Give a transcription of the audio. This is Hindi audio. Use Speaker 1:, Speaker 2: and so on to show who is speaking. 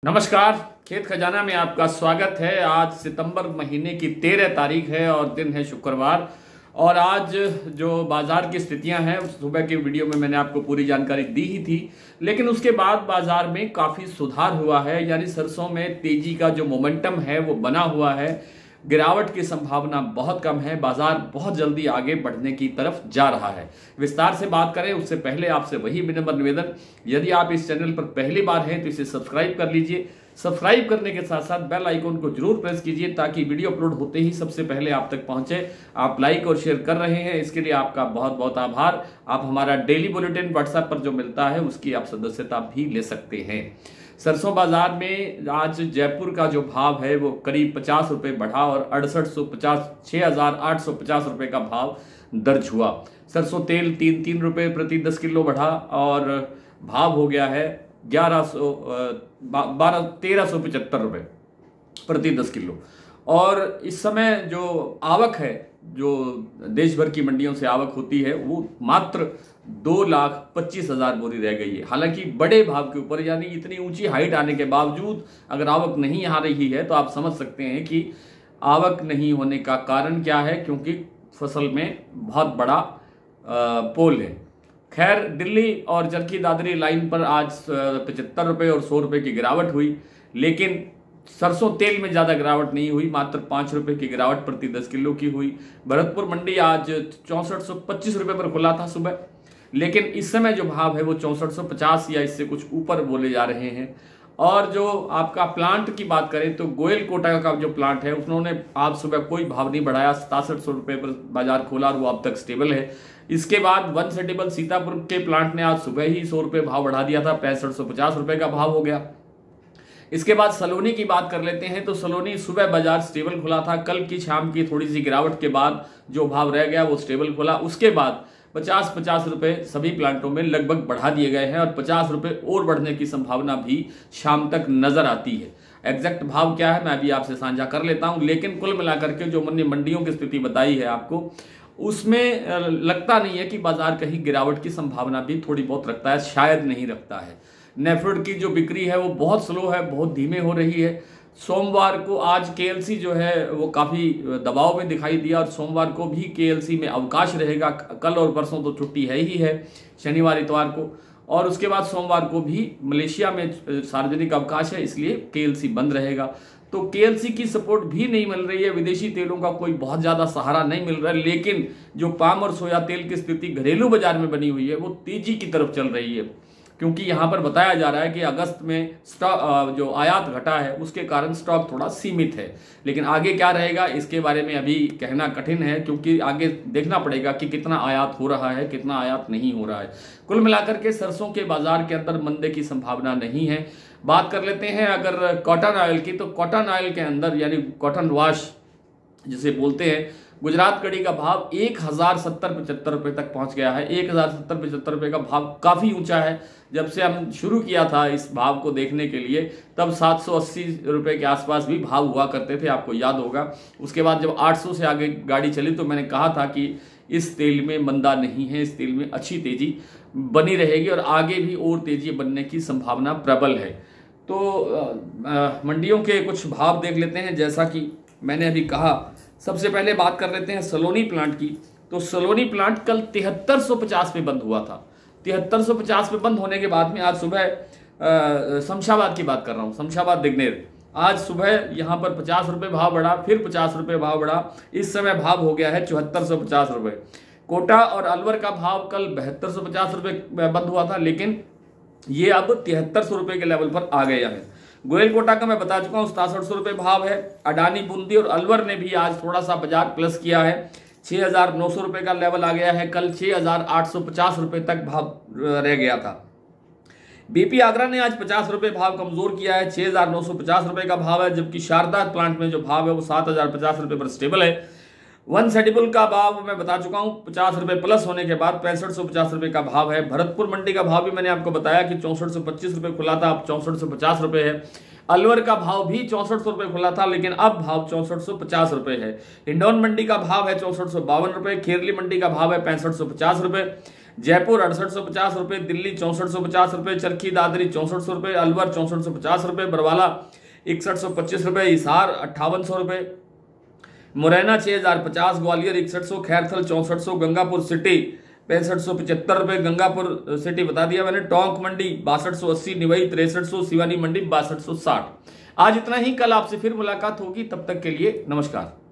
Speaker 1: नमस्कार। खेत खजाना में आपका स्वागत है। आज सितंबर महीने की 13 तारीख है और दिन है शुक्रवार। और आज जो बाजार की स्थितियां हैं, सुबह के वीडियो में मैंने आपको पूरी जानकारी दी ही थी, लेकिन उसके बाद बाजार में काफी सुधार हुआ है। यानी सरसों में तेजी का जो मोमेंटम है वो बना हुआ है। गिरावट की संभावना बहुत कम है। बाजार बहुत जल्दी आगे बढ़ने की तरफ जा रहा है। विस्तार से बात करें उससे पहले आपसे वही विनम्र निवेदन, यदि आप इस चैनल पर पहली बार हैं तो इसे सब्सक्राइब कर लीजिए। सब्सक्राइब करने के साथ साथ बेल आइकन को जरूर प्रेस कीजिए ताकि वीडियो अपलोड होते ही सबसे पहले आप तक पहुंचे। आप लाइक और शेयर कर रहे हैं, इसके लिए आपका बहुत बहुत आभार। आप हमारा डेली बुलेटिन व्हाट्सएप पर जो मिलता है उसकी आप सदस्यता भी ले सकते हैं। सरसों बाजार में आज जयपुर का जो भाव है वो करीब 50 रुपए बढ़ा और 6,850 रुपए का भाव दर्ज हुआ। सरसों तेल 3 रुपए प्रति 10 किलो बढ़ा और भाव हो गया है 1375 रुपए प्रति 10 किलो। और इस समय जो आवक है, जो देश भर की मंडियों से आवक होती है, वो मात्र 2,25,000 बोरी रह गई है। हालांकि बड़े भाव के ऊपर, यानी इतनी ऊंची हाइट आने के बावजूद अगर आवक नहीं आ रही है तो आप समझ सकते हैं कि आवक नहीं होने का कारण क्या है, क्योंकि फसल में बहुत बड़ा पोल है। खैर, दिल्ली और चरखी दादरी लाइन पर आज 75 रुपए और 100 रुपए की गिरावट हुई, लेकिन सरसों तेल में ज्यादा गिरावट नहीं हुई। मात्र 5 रुपए की गिरावट प्रति 10 किलो की हुई। भरतपुर मंडी आज 6425 रुपए पर खुला था सुबह, लेकिन इस समय जो भाव है वो 6450 या इससे कुछ ऊपर बोले जा रहे हैं। और जो आपका प्लांट की बात करें तो गोयल कोटा का जो प्लांट है उन्होंने आज सुबह कोई भाव नहीं बढ़ाया। 6700 रुपए पर बाजार खोला और वो अब तक स्टेबल है। इसके बाद वन सेटिबल सीतापुर के प्लांट ने आज सुबह ही 100 रुपए भाव बढ़ा दिया था, 6550 रुपए का भाव हो गया। इसके बाद सलोनी की बात कर लेते हैं तो सलोनी सुबह बाजार स्टेबल खुला था। कल की शाम की थोड़ी सी गिरावट के बाद जो भाव रह गया वो स्टेबल खुला। उसके बाद 50-50 रुपए सभी प्लांटों में लगभग बढ़ा दिए गए हैं और 50 रुपए और बढ़ने की संभावना भी शाम तक नजर आती है। एग्जैक्ट भाव क्या है मैं भी आपसे साझा कर लेता हूं, लेकिन कुल मिलाकर के जो मैंने मंडियों की स्थिति बताई है आपको, उसमें लगता नहीं है कि बाजार कहीं गिरावट की संभावना भी थोड़ी बहुत रखता है, शायद नहीं रखता है। नेफ्रोड की जो बिक्री है वो बहुत स्लो है, बहुत धीमे हो रही है। सोमवार को आज केएलसी जो है वो काफी दबाव में दिखाई दिया और सोमवार को भी केएलसी में अवकाश रहेगा। कल और परसों तो छुट्टी है ही है, शनिवार इतवार को, और उसके बाद सोमवार को भी मलेशिया में सार्वजनिक अवकाश है, इसलिए केएलसी बंद रहेगा। तो केएलसी की सपोर्ट भी नहीं मिल रही है। विदेशी तेलों का कोई बहुत ज्यादा सहारा नहीं मिल रहा है, लेकिन जो पाम और सोया तेल की स्थिति घरेलू बाजार में बनी हुई है वो तेजी की तरफ चल रही है, क्योंकि यहां पर बताया जा रहा है कि अगस्त में स्टॉक जो आयात घटा है उसके कारण स्टॉक थोड़ा सीमित है। लेकिन आगे क्या रहेगा इसके बारे में अभी कहना कठिन है, क्योंकि आगे देखना पड़ेगा कि कितना आयात हो रहा है, कितना आयात नहीं हो रहा है। कुल मिलाकर के सरसों के बाजार के अंदर मंदे की संभावना नहीं है। बात कर लेते हैं अगर कॉटन ऑयल की, तो कॉटन ऑयल के अंदर यानी कॉटन वॉश जिसे बोलते हैं, गुजरात कड़ी का भाव 1070-75 रुपए तक पहुंच गया है। 1070-75 रुपए का भाव काफी ऊंचा है। जब से हम शुरू किया था इस भाव को देखने के लिए तब 780 रुपए के आसपास भी भाव हुआ करते थे, आपको याद होगा। उसके बाद जब 800 से आगे गाड़ी चली तो मैंने कहा था कि इस तेल में मंदा नहीं है, इस तेल में अच्छी तेजी बनी रहेगी और आगे भी और तेजी बनने की संभावना प्रबल है। तो मंडियों के कुछ भाव देख लेते हैं। जैसा कि मैंने अभी कहा, सबसे पहले बात कर लेते हैं सलोनी प्लांट की। तो सलोनी प्लांट कल 7350 पे बंद हुआ था। 7350 पे बंद होने के बाद में आज सुबह शमशाबाद की बात कर रहा हूँ, शमशाबाद दिग्नेर, आज सुबह यहाँ पर 50 रुपए भाव बढ़ा, फिर 50 रुपए भाव बढ़ा। इस समय भाव हो गया है 7450 रुपए। कोटा और अलवर का भाव कल 7250 रुपए बंद हुआ था, लेकिन ये अब 7300 रुपए के लेवल पर आ गया है। गोयल कोटा का मैं बता चुका हूँ 6700 रुपए भाव है। अडानी, बूंदी और अलवर ने भी आज थोड़ा सा बाजार प्लस किया है, 6900 रुपए का लेवल आ गया है। कल 6850 रुपए तक भाव रह गया था। बीपी आगरा ने आज 50 रुपए भाव कमजोर किया है, 6950 रुपए का भाव है, जबकि शारदा प्लांट में जो भाव है वो 7050 रुपए पर स्टेबल है। वन सेटिबल का भाव मैं बता चुका हूं, 50 रुपए प्लस होने के बाद 6550 रुपए का भाव है। भरतपुर मंडी का भाव भी मैंने आपको बताया कि 6425 रुपए खुला था, अब 6450 रुपए है। अलवर का भाव भी 6400 रुपए खुला था, लेकिन अब भाव 6450 रुपए है। हिंडौन मंडी का भाव है 6452 रुपए। खेरली मंडी का भाव है 6550 रुपए। जयपुर 6850 रुपये, दिल्ली 6450 रुपये, चरखी दादरी 6400 रुपये, अलवर 6450 रुपये, बरवाला 6125 रुपये, हिसार 5800 रुपये, मुरैना 6050, ग्वालियर 6100, खैरथल 6400, गंगापुर सिटी 6575 रुपये, गंगापुर सिटी बता दिया मैंने, टोंक मंडी 6280, निवई 6300, सिवानी मंडी 6260। आज इतना ही, कल आपसे फिर मुलाकात होगी, तब तक के लिए नमस्कार।